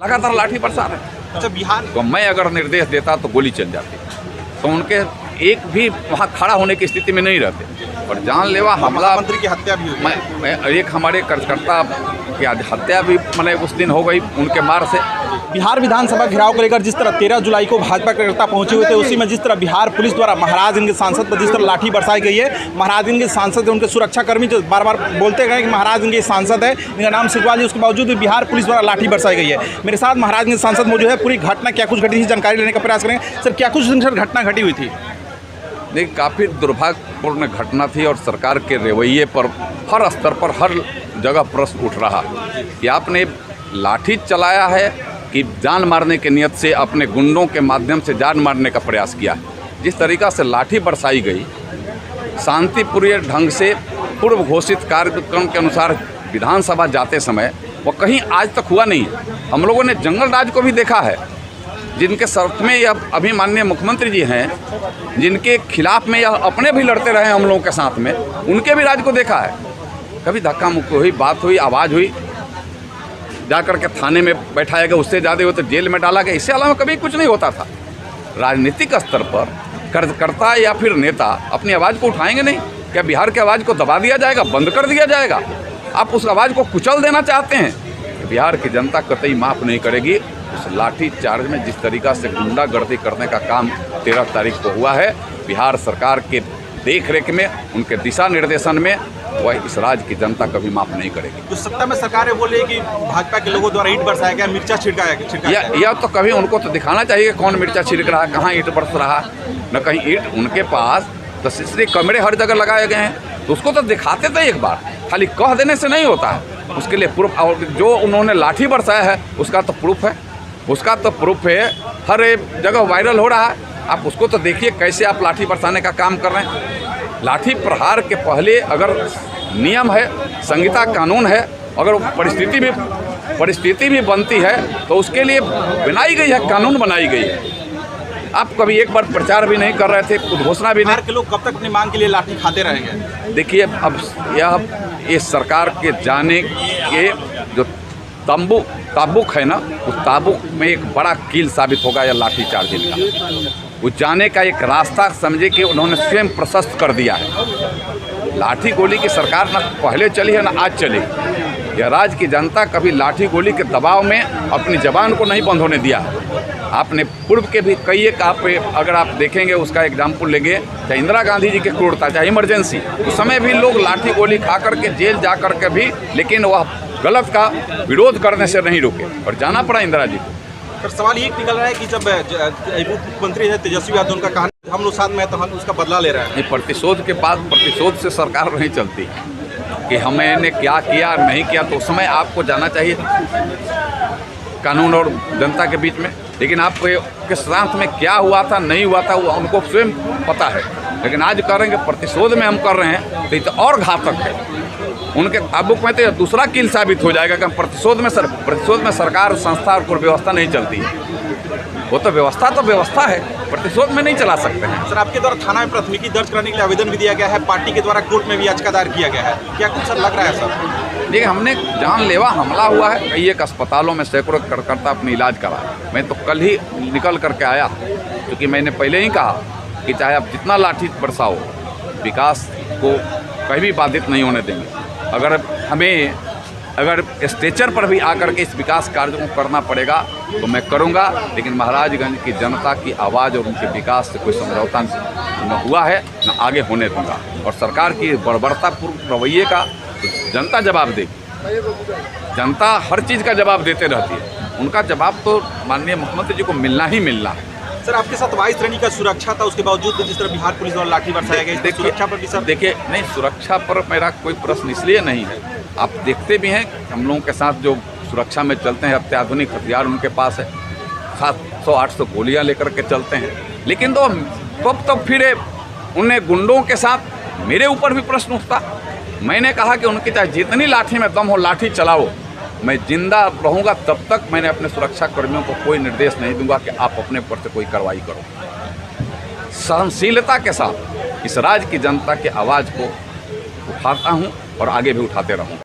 लगातार लाठी बरसा रहे। अच्छा, बिहार तो मैं अगर निर्देश देता तो गोली चल जाती, तो उनके एक भी वहाँ खड़ा होने की स्थिति में नहीं रहते। और जानलेवा हमला, मंत्री की हत्या भी हुई। मैं एक हमारे कार्यकर्ता की हत्या भी मैंने उस दिन हो गई उनके मार से। बिहार विधानसभा घेराव को लेकर जिस तरह 13 जुलाई को भाजपा कार्यकर्ता पहुंचे हुए थे, उसी में जिस तरह बिहार पुलिस द्वारा महाराजगंज के सांसद पर जिस तरह लाठी बरसाई गई है। महाराजगंज के सांसद उनके सुरक्षाकर्मी जो बार बार बोलते गए कि महाराजगंज के सांसद है, इनका नाम सिकवाल जी, उसके बावजूद भी बिहार पुलिस द्वारा लाठी बरसाई गई है। मेरे साथ महाराजगंज सांसद मौजूद है। पूरी घटना क्या कुछ घटी थी, जानकारी लेने का प्रयास करेंगे। सर, क्या कुछ घटना घटी हुई थी? देखिए, काफ़ी दुर्भाग्यपूर्ण घटना थी और सरकार के रवैये पर हर स्तर पर हर जगह प्रश्न उठ रहा कि आपने लाठी चलाया है कि जान मारने की नियत से अपने गुंडों के माध्यम से जान मारने का प्रयास किया है। जिस तरीक़ा से लाठी बरसाई गई, शांतिपूर्ण ढंग से पूर्व घोषित कार्यक्रम के अनुसार विधानसभा जाते समय, वो कहीं आज तक हुआ नहीं है। हम लोगों ने जंगल राज को भी देखा है, जिनके शर्त में यह अभी माननीय मुख्यमंत्री जी हैं, जिनके खिलाफ में यह अपने भी लड़ते रहे हम लोगों के साथ में, उनके भी राज को देखा है। कभी धक्का मुक्की हुई, बात हुई, आवाज़ हुई, जाकर के थाने में बैठाया गया, उससे ज़्यादा हो तो जेल में डाला गया। इससे अलावा कभी कुछ नहीं होता था। राजनीतिक स्तर पर कार्यकर्ता या फिर नेता अपनी आवाज़ को उठाएंगे नहीं? क्या बिहार की आवाज़ को दबा दिया जाएगा, बंद कर दिया जाएगा? आप उस आवाज़ को कुचल देना चाहते हैं? बिहार की जनता कतई माफ़ नहीं करेगी। उस लाठी चार्ज में जिस तरीक़ा से गुंडागर्दी करने का काम 13 तारीख को हुआ है, बिहार सरकार के देख रेख में, उनके दिशा निर्देशन में, वह इस राज्य की जनता कभी माफ़ नहीं करेगी। जो सत्ता में सरकार है वो ले कि भाजपा के लोगों द्वारा ईंट बरसाया गया, मिर्चा छिड़काया या तो कभी उनको तो दिखाना चाहिए कौन मिर्चा छिड़क रहा है, कहाँ ईंट बरस रहा है। न कहीं ईंट उनके पास तो सीसीटीवी कैमरे हर जगह लगाए गए हैं, तो उसको तो दिखाते थे एक बार। खाली कह देने से नहीं होता है, उसके लिए प्रूफ। और जो उन्होंने लाठी बरसाया है उसका तो प्रूफ है, हर जगह वायरल हो रहा है। आप उसको तो देखिए कैसे आप लाठी बरसाने का काम कर रहे हैं। लाठी प्रहार के पहले अगर नियम है, संहिता कानून है, अगर परिस्थिति भी बनती है तो उसके लिए बनाई गई है, कानून बनाई गई है। आप कभी एक बार प्रचार भी नहीं कर रहे थे, उद्घोषणा भी नहीं। के लोग कब तक अपनी मांग के लिए लाठी खाते रहेंगे? देखिए, अब ये सरकार के जाने के जो ताबुक है ना, उस ताबुक में एक बड़ा कील साबित होगा यह लाठी चार्जिंग का। उस जाने का एक रास्ता समझे कि उन्होंने स्वयं प्रशस्त कर दिया है। लाठी गोली की सरकार ना पहले चली है ना आज चलेगी। यह राज्य की जनता कभी लाठी गोली के दबाव में अपनी जबान को नहीं बंद होने दिया है। आपने पूर्व के भी कई एक अगर आप देखेंगे, उसका एग्जाम्पल लेंगे, चाहे इंदिरा गांधी जी के क्रूरता, चाहे इमरजेंसी, उस समय भी लोग लाठी गोली खा करके जेल जा कर के भी, लेकिन वह गलत का विरोध करने से नहीं रुके और जाना पड़ा इंदिरा जी को। पर सवाल ये निकल रहा है कि जब मुख्यमंत्री है तेजस्वी यादव, उनका कहा हम लोग साथ में, तो हम उसका बदला ले रहे हैं। प्रतिशोध के बाद प्रतिशोध से सरकार नहीं चलती कि हमने क्या किया नहीं किया, तो उस समय आपको जाना चाहिए कानून और जनता के बीच में। लेकिन आपके साथ में क्या हुआ था नहीं हुआ था वो उनको स्वयं पता है। लेकिन आज करेंगे प्रतिशोध में हम कर रहे हैं तो ये तो और घातक है। उनके ताबुक में तो दूसरा कील साबित हो जाएगा कि प्रतिशोध में सरकार, संस्था और व्यवस्था नहीं चलती है। वो तो व्यवस्था है, प्रतिशोध में नहीं चला सकते हैं। सर, आपके द्वारा थाना में प्राथमिकी दर्ज कराने के लिए आवेदन भी दिया गया है, पार्टी के द्वारा कोर्ट में भी याचिका दायर किया गया है। क्या कुछ सर लग रहा है सर? देखिए, हमने जानलेवा हमला हुआ है, कई एक अस्पतालों में सैकड़ों कार्यकर्ता अपनी इलाज करा। मैं तो कल ही निकल करके आया, क्योंकि मैंने पहले ही कहा कि चाहे आप जितना लाठी बरसाओ, विकास को कहीं भी बाधित नहीं होने देंगे। अगर स्टेचर पर भी आकर के इस विकास कार्य को करना पड़ेगा तो मैं करूंगा, लेकिन महाराजगंज की जनता की आवाज़ और उनके विकास से कोई समझौता न हुआ है, न आगे होने दूंगा। और सरकार की बर्बरतापूर्ण रवैये का जनता जवाब देगी। जनता हर चीज़ का जवाब देते रहती है, उनका जवाब तो माननीय मुख्यमंत्री जी को मिलना ही मिलना है। सर, आपके साथ 22 श्रेणी का सुरक्षा था, उसके बावजूद जिस तरह बिहार पुलिस द्वारा लाठी बरसाया गया, सुरक्षा पर भी सर? देखिए, नहीं, सुरक्षा पर मेरा कोई प्रश्न इसलिए नहीं है। आप देखते भी हैं हम लोगों के साथ जो सुरक्षा में चलते हैं, अत्याधुनिक हथियार उनके पास है, 700-800 गोलियां लेकर के चलते हैं। लेकिन तो तब फिर उन्हें गुंडों के साथ मेरे ऊपर भी प्रश्न उठता। मैंने कहा कि उनकी चाहे जितनी लाठी में दम हो, लाठी चलाओ, मैं जिंदा रहूंगा तब तक मैंने अपने सुरक्षा कर्मियों को कोई निर्देश नहीं दूंगा कि आप अपने ऊपर से कोई कार्रवाई करो। सहनशीलता के साथ इस राज्य की जनता की आवाज़ को उठाता हूं और आगे भी उठाते रहूंगा।